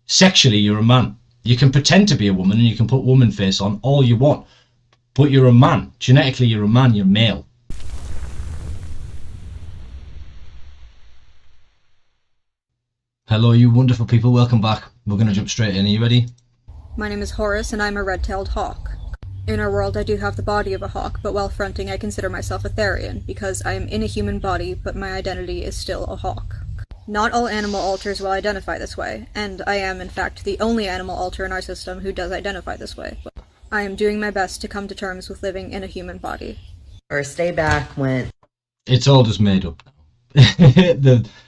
Sexually, you're a man. You can pretend to be a woman and you can put woman face on all you want, but you're a man. Genetically, you're a man, you're male. Hello, you wonderful people, welcome back. We're going to jump straight in. Are you ready? My name is Horace, and I'm a red-tailed hawk. In our world, I do have the body of a hawk, but while fronting, I consider myself a Therian, because I am in a human body, but my identity is still a hawk. Not all animal alters will identify this way, and I am, in fact, the only animal alter in our system who does identify this way. I am doing my best to come to terms with living in a human body. Or stay back when... It's all just made up now.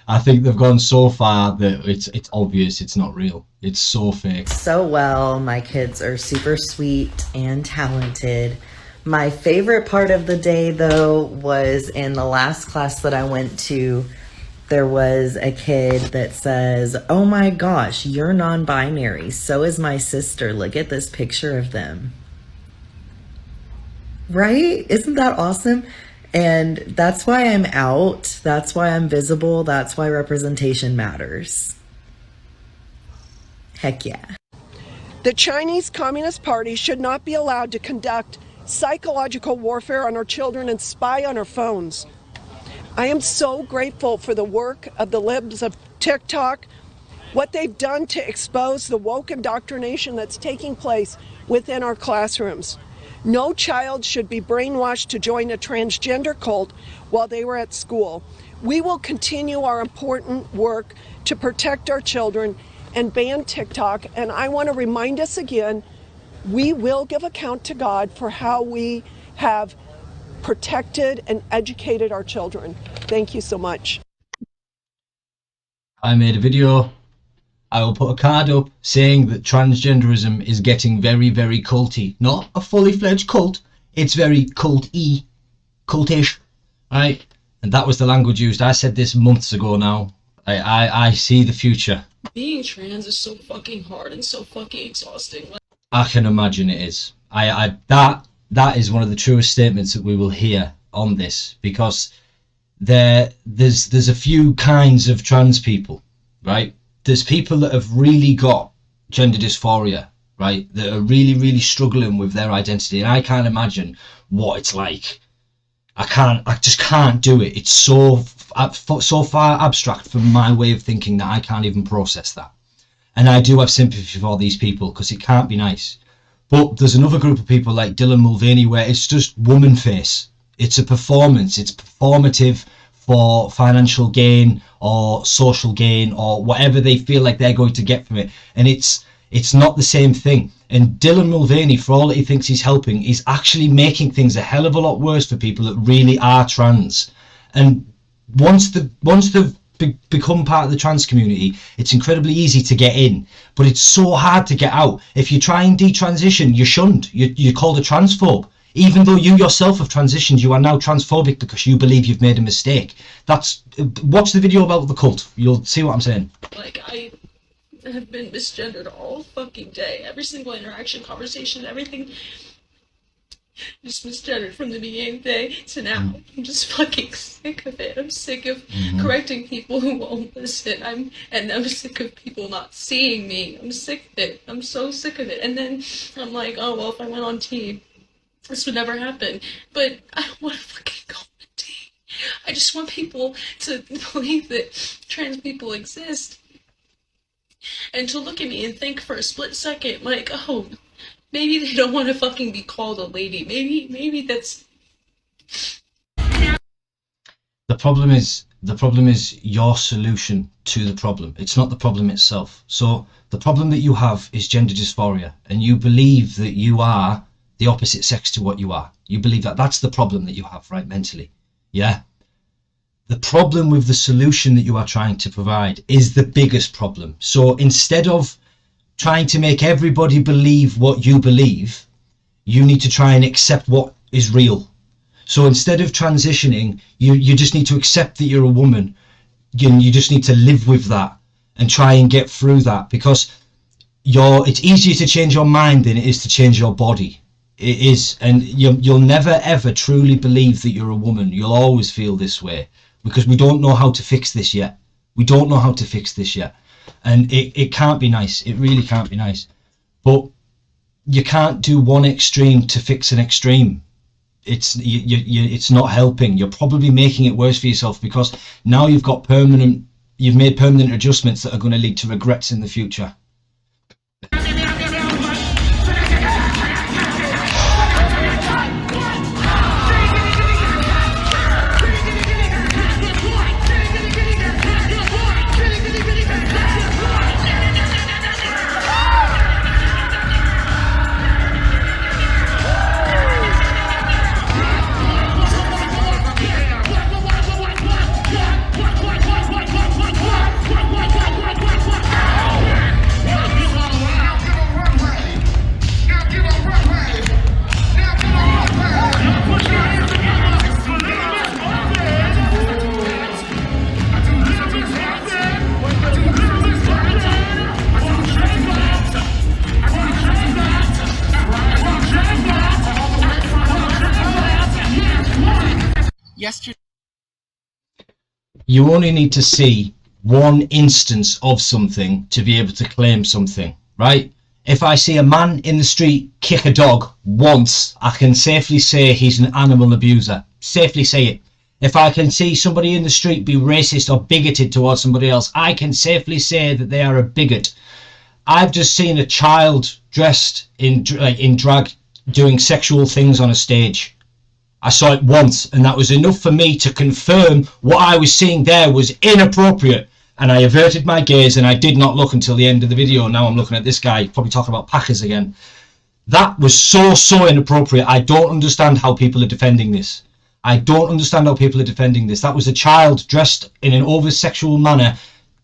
I think they've gone so far that it's obvious it's not real. It's so fake. So well, my kids are super sweet and talented. My favorite part of the day, though, was in the last class that I went to, there was a kid that says, "Oh my gosh, you're non-binary. So is my sister. Look at this picture of them." Right? Isn't that awesome? And that's why I'm out. That's why I'm visible. That's why representation matters. Heck yeah. The Chinese Communist Party should not be allowed to conduct psychological warfare on our children and spy on our phones. I am so grateful for the work of the libs of TikTok, what they've done to expose the woke indoctrination that's taking place within our classrooms. No child should be brainwashed to join a transgender cult while they were at school. We will continue our important work to protect our children and ban TikTok. And I want to remind us again, we will give account to God for how we have protected and educated our children. Thank you so much. I made a video. I will put a card up saying that transgenderism is getting very, very culty. Not a fully fledged cult. It's very cult-y, cultish, right? And that was the language used. I said this months ago now. I see the future. Being trans is so fucking hard and so fucking exhausting. I can imagine it is. That is one of the truest statements that we will hear on this, because there's a few kinds of trans people, right? There's people that have really got gender dysphoria, right? That are really, really struggling with their identity, and I can't imagine what it's like. I just can't do it. It's so far abstract from my way of thinking that I can't even process that. And I do have sympathy for these people, because it can't be nice. But there's another group of people like Dylan Mulvaney where it's just woman face. It's a performance. It's performative for financial gain or social gain or whatever they feel like they're going to get from it. And it's not the same thing. And Dylan Mulvaney, for all that he thinks he's helping, is actually making things a hell of a lot worse for people that really are trans. And once they've become part of the trans community, it's incredibly easy to get in, but it's so hard to get out. If you try and detransition, you're shunned. You're called a transphobe. Even though you yourself have transitioned, you are now transphobic because you believe you've made a mistake. Watch the video about the cult. You'll see what I'm saying. Like, I have been misgendered all fucking day. Every single interaction, conversation, everything. Just misgendered from the beginning of the day to now. I'm just fucking sick of it. I'm sick of correcting people who won't listen. I'm sick of people not seeing me. I'm sick of it. I'm so sick of it. And then I'm like, oh well, if I went on TV, this would never happen. But I don't want to fucking go on TV. I just want people to believe that trans people exist, and to look at me and think for a split second, like, oh, maybe they don't want to fucking be called a lady. Maybe that's... The problem is your solution to the problem. It's not the problem itself. So the problem that you have is gender dysphoria, and you believe that you are the opposite sex to what you are. You believe that. That's the problem that you have, right, mentally. Yeah? The problem with the solution that you are trying to provide is the biggest problem. So instead of trying to make everybody believe what you believe, you need to try and accept what is real. So instead of transitioning, you just need to accept that you're a woman. You just need to live with that and try and get through that, because it's easier to change your mind than it is to change your body. It is, and you'll never ever truly believe that you're a woman. You'll always feel this way because we don't know how to fix this yet. We don't know how to fix this yet. And it can't be nice. It really can't be nice. But you can't do one extreme to fix an extreme. It's not helping. You're probably making it worse for yourself, because now you've made permanent adjustments that are going to lead to regrets in the future. Yesterday. You only need to see one instance of something to be able to claim something, right? If I see a man in the street kick a dog once, I can safely say he's an animal abuser. Safely say it. If I can see somebody in the street be racist or bigoted towards somebody else, I can safely say that they are a bigot. I've just seen a child dressed in drag doing sexual things on a stage. I saw it once, and that was enough for me to confirm what I was seeing there was inappropriate. And I averted my gaze, and I did not look until the end of the video. Now I'm looking at this guy, probably talking about Packers again. That was so inappropriate. I don't understand how people are defending this. I don't understand how people are defending this. That was a child dressed in an over-sexual manner,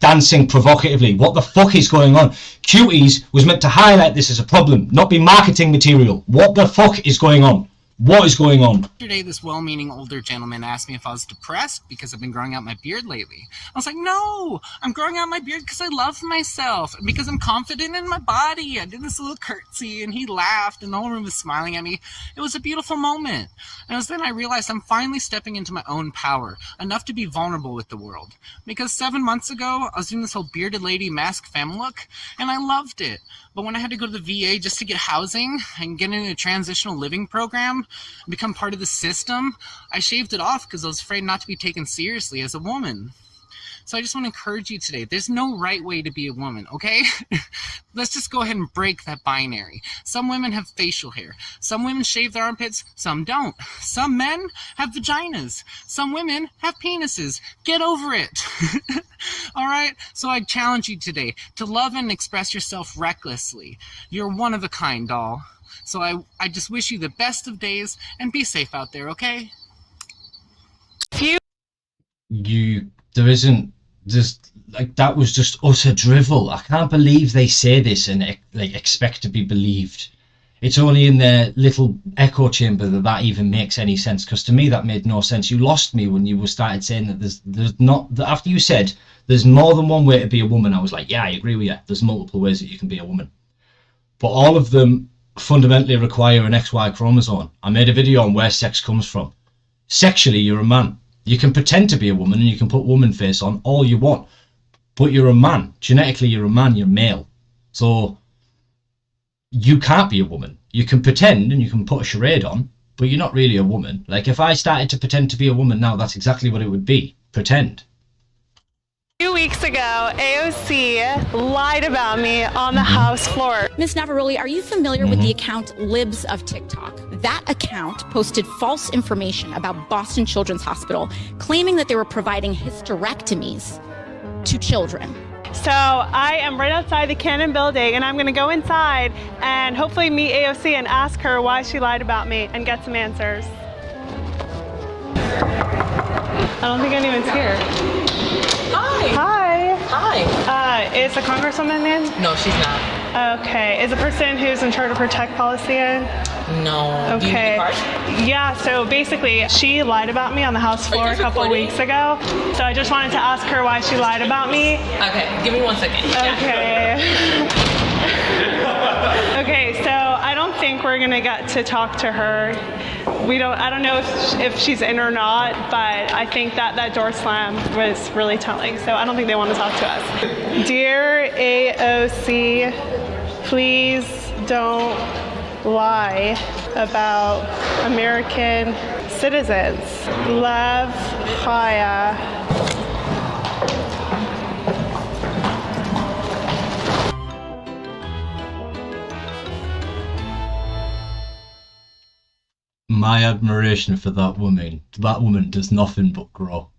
dancing provocatively. What the fuck is going on? Cuties was meant to highlight this as a problem, not be marketing material. What the fuck is going on? What is going on? Yesterday, this well-meaning older gentleman asked me if I was depressed because I've been growing out my beard lately. I was like, no, I'm growing out my beard because I love myself and because I'm confident in my body. I did this little curtsy and he laughed and the whole room was smiling at me. It was a beautiful moment. And it was then I realized I'm finally stepping into my own power, enough to be vulnerable with the world. Because 7 months ago, I was doing this whole bearded lady mask femme look and I loved it. But when I had to go to the VA just to get housing and get into a transitional living program, and become part of the system, I shaved it off because I was afraid not to be taken seriously as a woman. So I just want to encourage you today, there's no right way to be a woman, okay? Let's just go ahead and break that binary. Some women have facial hair. Some women shave their armpits, some don't. Some men have vaginas. Some women have penises. Get over it. All right? So I challenge you today to love and express yourself recklessly. You're one of a kind, doll. So I just wish you the best of days and be safe out there, okay? That was just utter drivel. I can't believe they say this and expect to be believed. It's only in their little echo chamber that even makes any sense, because to me that made no sense. You lost me when you started saying that there's not, after you said there's more than one way to be a woman. I was like, yeah, I agree with you. There's multiple ways that you can be a woman, but all of them fundamentally require an XY chromosome. I made a video on where sex comes from. Sexually, you're a man. You can pretend to be a woman and you can put woman face on all you want, but you're a man. Genetically, you're a man, you're male. So you can't be a woman. You can pretend and you can put a charade on, but you're not really a woman. Like, if I started to pretend to be a woman now, that's exactly what it would be. Pretend. 2 weeks ago, AOC lied about me on the House floor. Ms. Navaroli, are you familiar with the account Libs of TikTok? That account posted false information about Boston Children's Hospital, claiming that they were providing hysterectomies to children. So I am right outside the Cannon building, and I'm going to go inside and hopefully meet AOC and ask her why she lied about me and get some answers. I don't think anyone's here. Hi. Hi. Hi. Is the Congresswoman in? No, she's not. Okay. Is the person who's in charge of protect policy in? No. Okay. Do you need the card? Yeah, so basically she lied about me on the House floor a couple weeks ago. So I just wanted to ask her why she lied about me. Okay, give me 1 second. Okay. Okay, so I don't think we're gonna get to talk to her. I don't know if she's in or not, but I think that door slam was really telling. So I don't think they want to talk to us. Dear AOC, please don't lie about American citizens. Love, Chaya. My admiration for that woman. That woman does nothing but grow.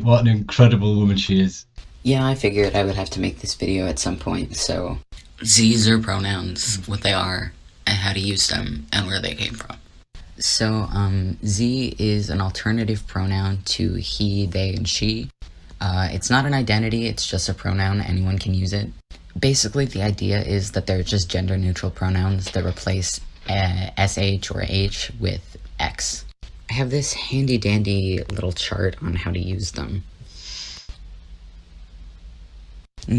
What an incredible woman she is. Yeah, I figured I would have to make this video at some point, so... Z's are pronouns, what they are, and how to use them, and where they came from. So, Z is an alternative pronoun to he, they, and she. It's not an identity, it's just a pronoun, anyone can use it. Basically, the idea is that they're just gender-neutral pronouns that replace SH or H with X. I have this handy-dandy little chart on how to use them.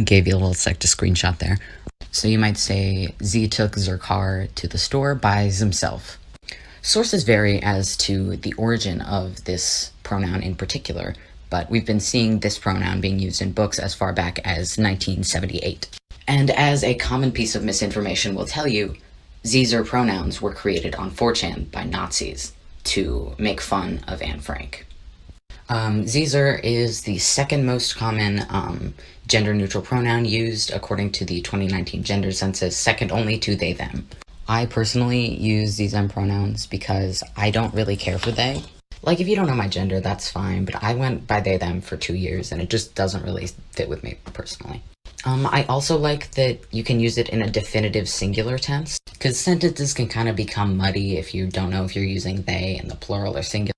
Gave you a little sec to screenshot there. So you might say, Z took their car to the store by himself. Sources vary as to the origin of this pronoun in particular, but we've been seeing this pronoun being used in books as far back as 1978. And as a common piece of misinformation will tell you, Zer pronouns were created on 4chan by Nazis to make fun of Anne Frank. Zer is the second most common gender-neutral pronoun used according to the 2019 gender census, second only to they, them. I personally use these pronouns because I don't really care for they. Like, if you don't know my gender, that's fine, but I went by they, them for 2 years, and it just doesn't really fit with me personally. I also like that you can use it in a definitive singular tense, because sentences can kind of become muddy if you don't know if you're using they in the plural or singular.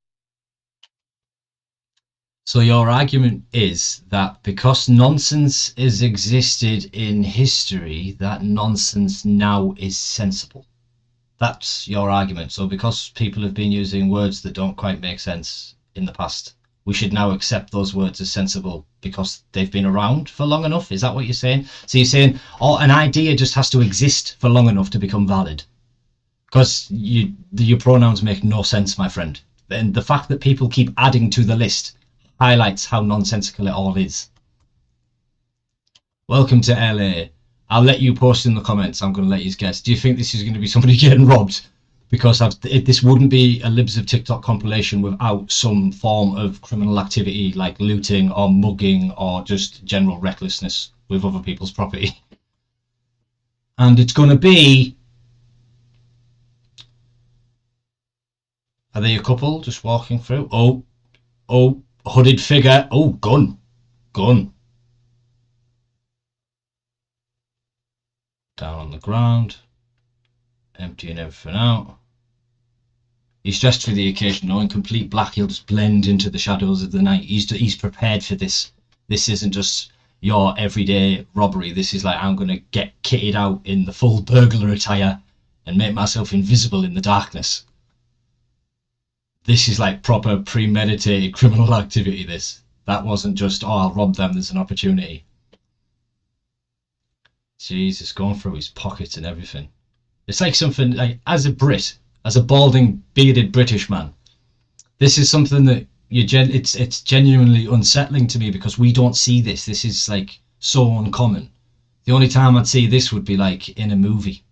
So your argument is that because nonsense has existed in history, that nonsense now is sensible. That's your argument. So because people have been using words that don't quite make sense in the past, we should now accept those words as sensible because they've been around for long enough? Is that what you're saying? So you're saying, oh, an idea just has to exist for long enough to become valid? Because your pronouns make no sense, my friend. And the fact that people keep adding to the list highlights how nonsensical it all is. Welcome to LA. I'll let you post in the comments. I'm going to let you guess. Do you think this is going to be somebody getting robbed? Because this wouldn't be a Libs of TikTok compilation without some form of criminal activity like looting or mugging or just general recklessness with other people's property. And it's going to be... Are they a couple just walking through? Oh, hooded figure. Oh, gun. Down on the ground. Emptying everything out. He's dressed for the occasion. No, in complete black, he'll just blend into the shadows of the night. He's prepared for this. This isn't just your everyday robbery. This is like, I'm going to get kitted out in the full burglar attire and make myself invisible in the darkness. This is like proper premeditated criminal activity, this. That wasn't just, oh, I'll rob them, there's an opportunity. Jesus, going through his pockets and everything. It's like something, like, as a Brit, as a balding, bearded British man, this is something that it's genuinely unsettling to me because we don't see this. This is like so uncommon. The only time I'd see this would be like in a movie.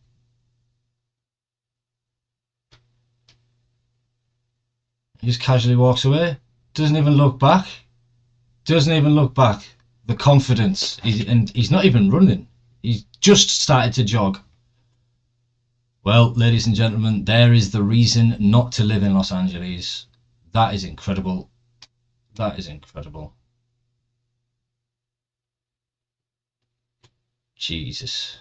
He just casually walks away. Doesn't even look back. The confidence. He's not even running. He's just started to jog. Well, ladies and gentlemen, there is the reason not to live in Los Angeles. That is incredible. Jesus.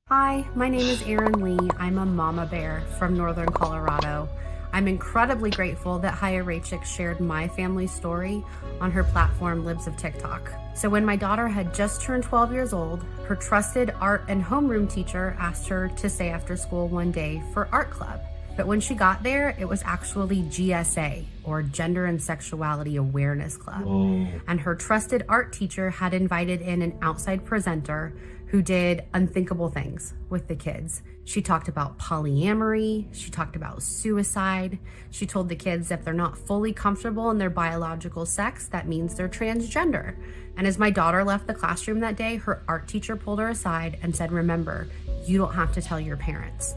Hi, my name is Erin Lee. I'm a mama bear from Northern Colorado. I'm incredibly grateful that Haya Rachik shared my family story on her platform Libs of TikTok. So when my daughter had just turned 12 years old, her trusted art and homeroom teacher asked her to stay after school one day for art club. But when she got there, it was actually GSA, or Gender and Sexuality Awareness Club. Whoa. And her trusted art teacher had invited in an outside presenter who did unthinkable things with the kids. She talked about polyamory, she talked about suicide, she told the kids if they're not fully comfortable in their biological sex, that means they're transgender. And as my daughter left the classroom that day, her art teacher pulled her aside and said, remember, you don't have to tell your parents.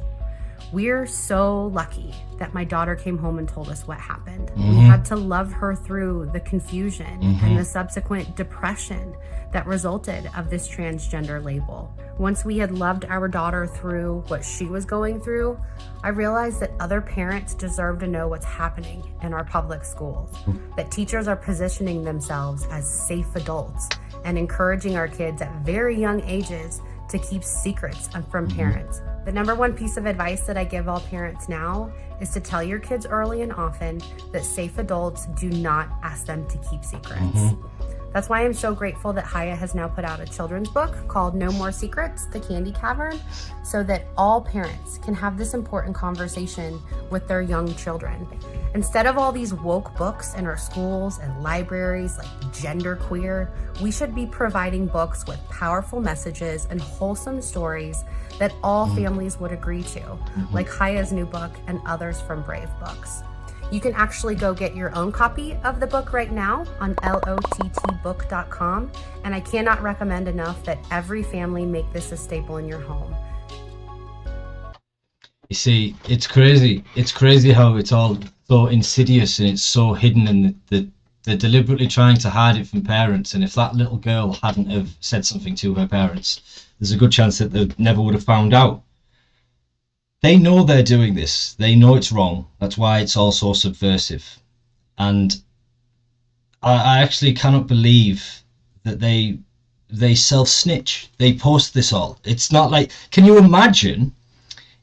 We're so lucky that my daughter came home and told us what happened. We had to love her through the confusion and the subsequent depression that resulted of this transgender label. Once we had loved our daughter through what she was going through, I realized that other parents deserve to know what's happening in our public schools, that teachers are positioning themselves as safe adults and encouraging our kids at very young ages to keep secrets from parents. The number one piece of advice that I give all parents now is to tell your kids early and often that safe adults do not ask them to keep secrets. That's why I'm so grateful that Haya has now put out a children's book called No More Secrets, The Candy Cavern, so that all parents can have this important conversation with their young children. Instead of all these woke books in our schools and libraries like Genderqueer, we should be providing books with powerful messages and wholesome stories that all families would agree to, like Haya's new book and others from Brave Books. You can actually go get your own copy of the book right now on lottbook.com, and I cannot recommend enough that every family make this a staple in your home. You see, it's crazy. It's crazy how it's all so insidious and it's so hidden, and they're deliberately trying to hide it from parents. And if that little girl hadn't have said something to her parents, there's a good chance that they never would have found out. They know they're doing this. They know it's wrong. That's why it's all so subversive. And I actually cannot believe that they self-snitch. They post this all. It's not like, can you imagine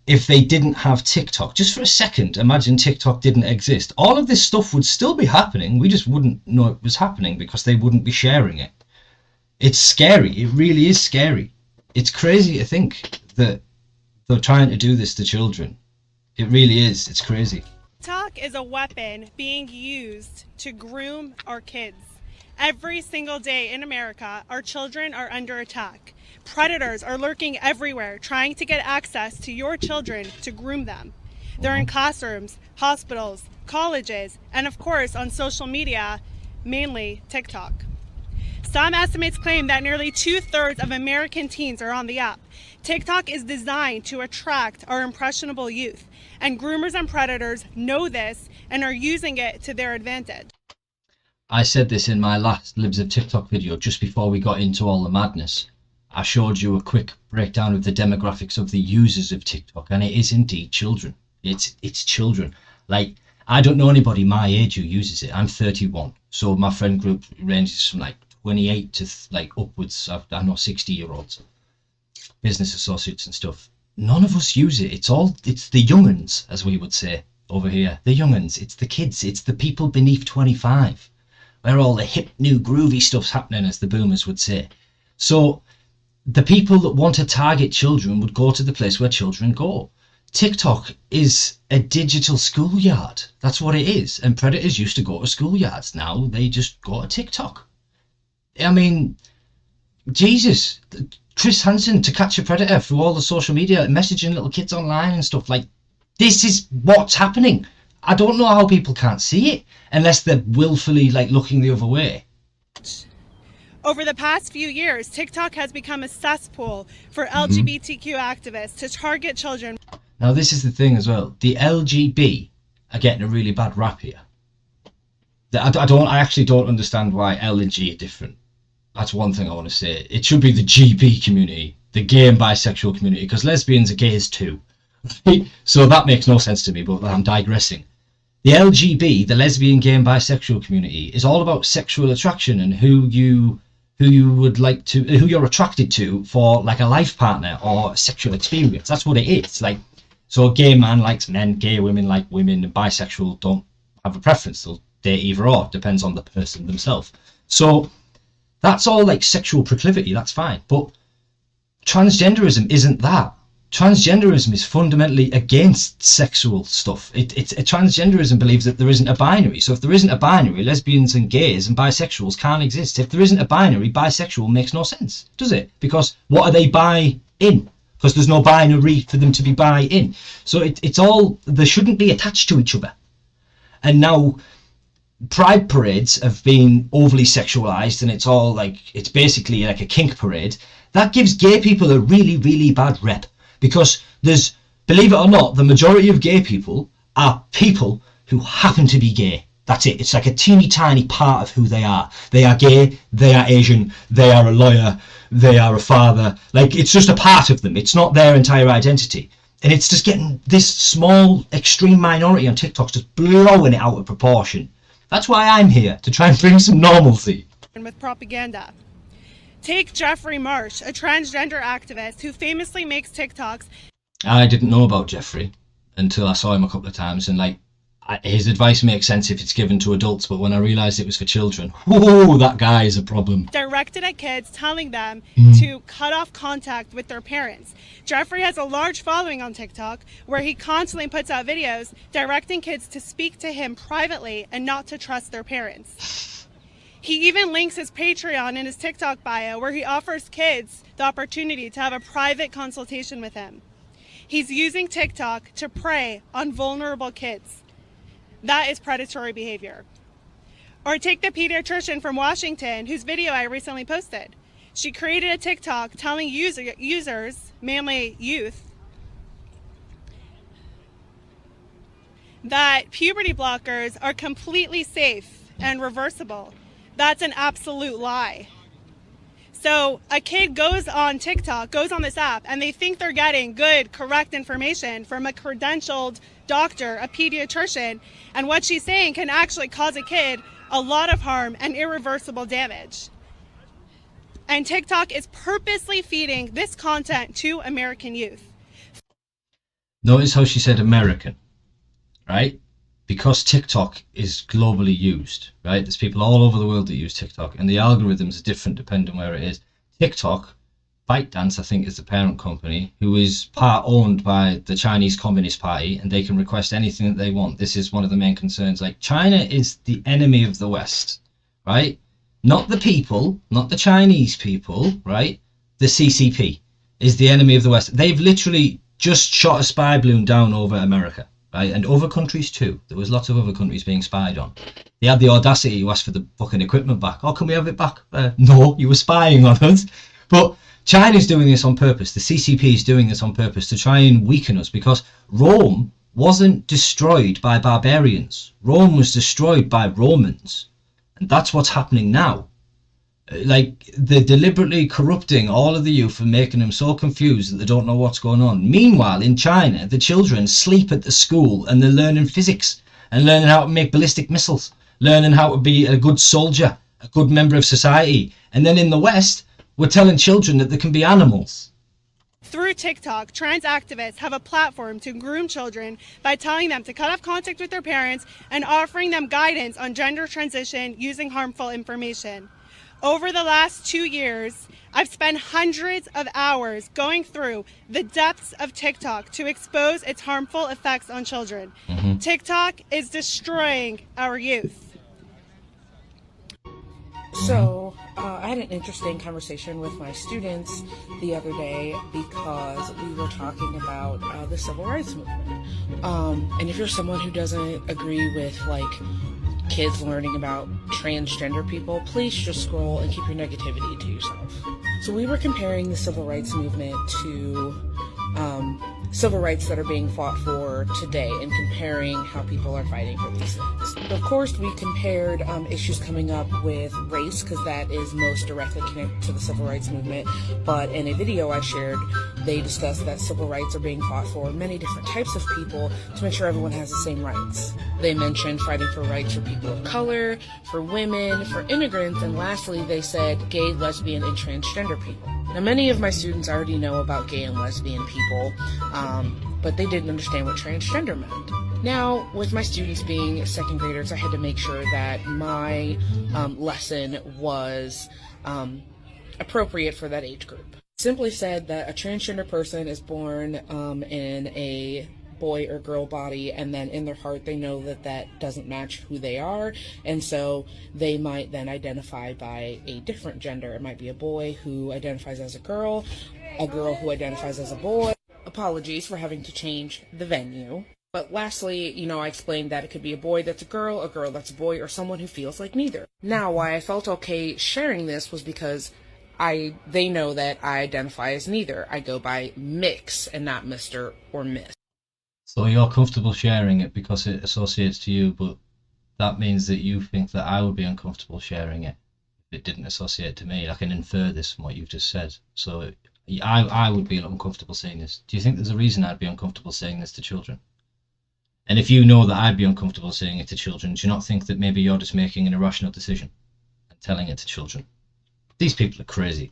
if they didn't have TikTok? Just for a second, imagine TikTok didn't exist. All of this stuff would still be happening. We just wouldn't know it was happening because they wouldn't be sharing it. It's scary. It really is scary. It's crazy to think that they're trying to do this to children. It really is. It's crazy. TikTok is a weapon being used to groom our kids. Every single day in America, our children are under attack. Predators are lurking everywhere, trying to get access to your children to groom them. They're in classrooms, hospitals, colleges, and of course on social media, mainly TikTok. Some estimates claim that nearly 2/3 of American teens are on the app. TikTok is designed to attract our impressionable youth, and groomers and predators know this and are using it to their advantage. I said this in my last Libs of TikTok video just before we got into all the madness. I showed you a quick breakdown of the demographics of the users of TikTok, and it is indeed children. It's children. Like, I don't know anybody my age who uses it. I'm 31, so my friend group ranges from like 28 to like upwards. I know 60-year-olds, business associates and stuff. None of us use it. It's the young'uns, as we would say over here. The young'uns. It's the kids. It's the people beneath 25, where all the hip, new, groovy stuff's happening, as the boomers would say. So the people that want to target children would go to the place where children go. TikTok is a digital schoolyard. That's what it is. And predators used to go to schoolyards. Now they just go to TikTok. I mean, Jesus, Chris Hansen, To Catch a Predator, through all the social media, messaging little kids online and stuff. Like, this is what's happening. I don't know how people can't see it unless they're willfully like looking the other way. Over the past few years, TikTok has become a cesspool for LGBTQ activists to target children. Now, this is the thing as well. The LGB are getting a really bad rap here. I actually don't understand why L and G are different. That's one thing I want to say. It should be the GB community, the gay and bisexual community, because lesbians are gays too. So that makes no sense to me, but I'm digressing. The LGB, the lesbian, gay and bisexual community, is all about sexual attraction and who you're attracted to for like a life partner or sexual experience. That's what it is. Like, so a gay man likes men, gay women like women, and bisexual don't have a preference. They'll date either or, depends on the person themselves. So that's all like sexual proclivity, that's fine. But transgenderism isn't that. transgenderism is fundamentally against sexual stuff. Transgenderism believes that there isn't a binary. So if there isn't a binary, lesbians and gays and bisexuals can't exist. If there isn't a binary, bisexual makes no sense, does it? Because what are they bi in? Because there's no binary for them to be bi in. So it's all, they shouldn't be attached to each other. And now pride parades have been overly sexualized, and it's all like, it's basically like a kink parade. That gives gay people a really, really bad rep. Because there's, believe it or not, the majority of gay people are people who happen to be gay. That's it. It's like a teeny tiny part of who they are. They are gay, they are Asian, they are a lawyer, they are a father. Like, it's just a part of them. It's not their entire identity. And it's just getting this small, extreme minority on TikTok just blowing it out of proportion. That's why I'm here, to try and bring some normalcy. And with propaganda. Take Jeffrey Marsh, a transgender activist who famously makes TikToks. I didn't know about Jeffrey until I saw him a couple of times, and like, his advice makes sense if it's given to adults, but when I realised it was for children, whoa, that guy is a problem. Directed at kids, telling them to cut off contact with their parents. Jeffrey has a large following on TikTok where he constantly puts out videos directing kids to speak to him privately and not to trust their parents. He even links his Patreon in his TikTok bio where he offers kids the opportunity to have a private consultation with him. He's using TikTok to prey on vulnerable kids. That is predatory behavior. Or take the pediatrician from Washington whose video I recently posted. She created a TikTok telling users, mainly youth, that puberty blockers are completely safe and reversible. That's an absolute lie. So a kid goes on TikTok, goes on this app, and they think they're getting good, correct information from a credentialed doctor, a pediatrician, and what she's saying can actually cause a kid a lot of harm and irreversible damage. And TikTok is purposely feeding this content to American youth. Notice how she said American, right? Because TikTok is globally used, right? There's people all over the world that use TikTok, and the algorithms are different depending on where it is. TikTok, ByteDance, I think, is the parent company, who is part owned by the Chinese Communist Party, and they can request anything that they want. This is one of the main concerns. Like, China is the enemy of the West, right? Not the people, not the Chinese people, right? The CCP is the enemy of the West. They've literally just shot a spy balloon down over America. Right? And other countries too. There was lots of other countries being spied on. They had the audacity to ask for the fucking equipment back. Oh, can we have it back? No, you were spying on us. But China's doing this on purpose. The CCP is doing this on purpose to try and weaken us, because Rome wasn't destroyed by barbarians. Rome was destroyed by Romans. And that's what's happening now. Like, they're deliberately corrupting all of the youth and making them so confused that they don't know what's going on. Meanwhile, in China, the children sleep at the school and they're learning physics and learning how to make ballistic missiles, learning how to be a good soldier, a good member of society. And then in the West, we're telling children that they can be animals. Through TikTok, trans activists have a platform to groom children by telling them to cut off contact with their parents and offering them guidance on gender transition using harmful information. Over the last 2 years, I've spent hundreds of hours going through the depths of TikTok to expose its harmful effects on children. TikTok is destroying our youth. So, I had an interesting conversation with my students the other day because we were talking about the civil rights movement. And if you're someone who doesn't agree with, like, kids learning about transgender people, please just scroll and keep your negativity to yourself. So we were comparing the civil rights movement to civil rights that are being fought for today and comparing how people are fighting for these things. Of course, we compared issues coming up with race, because that is most directly connected to the civil rights movement. But in a video I shared, they discussed that civil rights are being fought for many different types of people to make sure everyone has the same rights. They mentioned fighting for rights for people of color, for women, for immigrants, and lastly, they said gay, lesbian, and transgender people. Now, many of my students already know about gay and lesbian people, but they didn't understand what transgender meant. Now, with my students being second graders, I had to make sure that my lesson was appropriate for that age group. Simply said that a transgender person is born in a boy or girl body, and then in their heart they know that that doesn't match who they are, and so they might then identify by a different gender. It might be a boy who identifies as a girl who identifies as a boy. Apologies for having to change the venue. But lastly, I explained that it could be a boy that's a girl that's a boy, or someone who feels like neither. Now, why I felt okay sharing this was because they know that I identify as neither. I go by mix and not Mr. or Miss. So you're comfortable sharing it because it associates to you, but that means that you think that I would be uncomfortable sharing it if it didn't associate to me. I can infer this from what you've just said. So I would be uncomfortable saying this. Do you think there's a reason I'd be uncomfortable saying this to children? And if you know that I'd be uncomfortable saying it to children, do you not think that maybe you're just making an irrational decision and telling it to children? These people are crazy.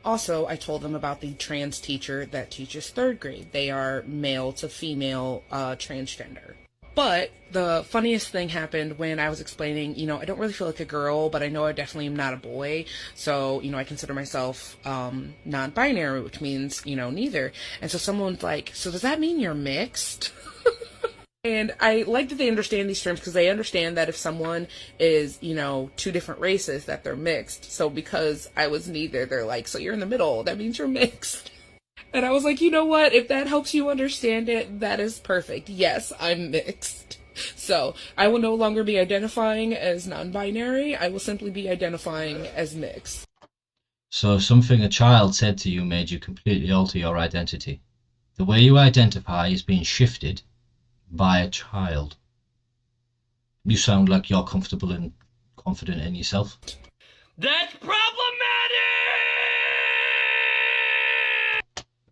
Also, I told them about the trans teacher that teaches 3rd grade. They are male to female transgender. But the funniest thing happened when I was explaining, I don't really feel like a girl, but I know I definitely am not a boy. So, I consider myself non-binary, which means, neither. And so someone's like, so does that mean you're mixed? And I like that they understand these terms, because they understand that if someone is, 2 different races, that they're mixed. So because I was neither, they're like, so you're in the middle, that means you're mixed. And I was like, you know what? If that helps you understand it, that is perfect. Yes, I'm mixed. So I will no longer be identifying as non-binary. I will simply be identifying as mixed. So something a child said to you made you completely alter your identity. The way you identify is being shifted by a child. You sound like you're comfortable and confident in yourself. That's problematic!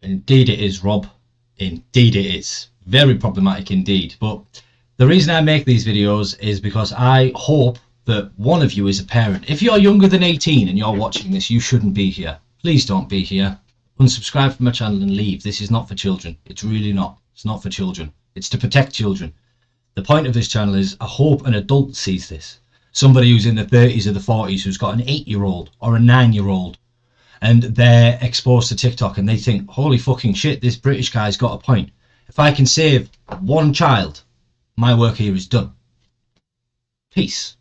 Indeed it is, Rob. Indeed it is. Very problematic indeed. But the reason I make these videos is because I hope that one of you is a parent. If you're younger than 18 and you're watching this, you shouldn't be here. Please don't be here. Unsubscribe from my channel and leave. This is not for children. It's really not. It's not for children. It's to protect children. The point of this channel is, I hope an adult sees this. Somebody who's in the 30s or the 40s who's got an 8-year-old or a 9-year-old, and they're exposed to TikTok and they think, holy fucking shit, this British guy's got a point. If I can save one child, my work here is done. Peace.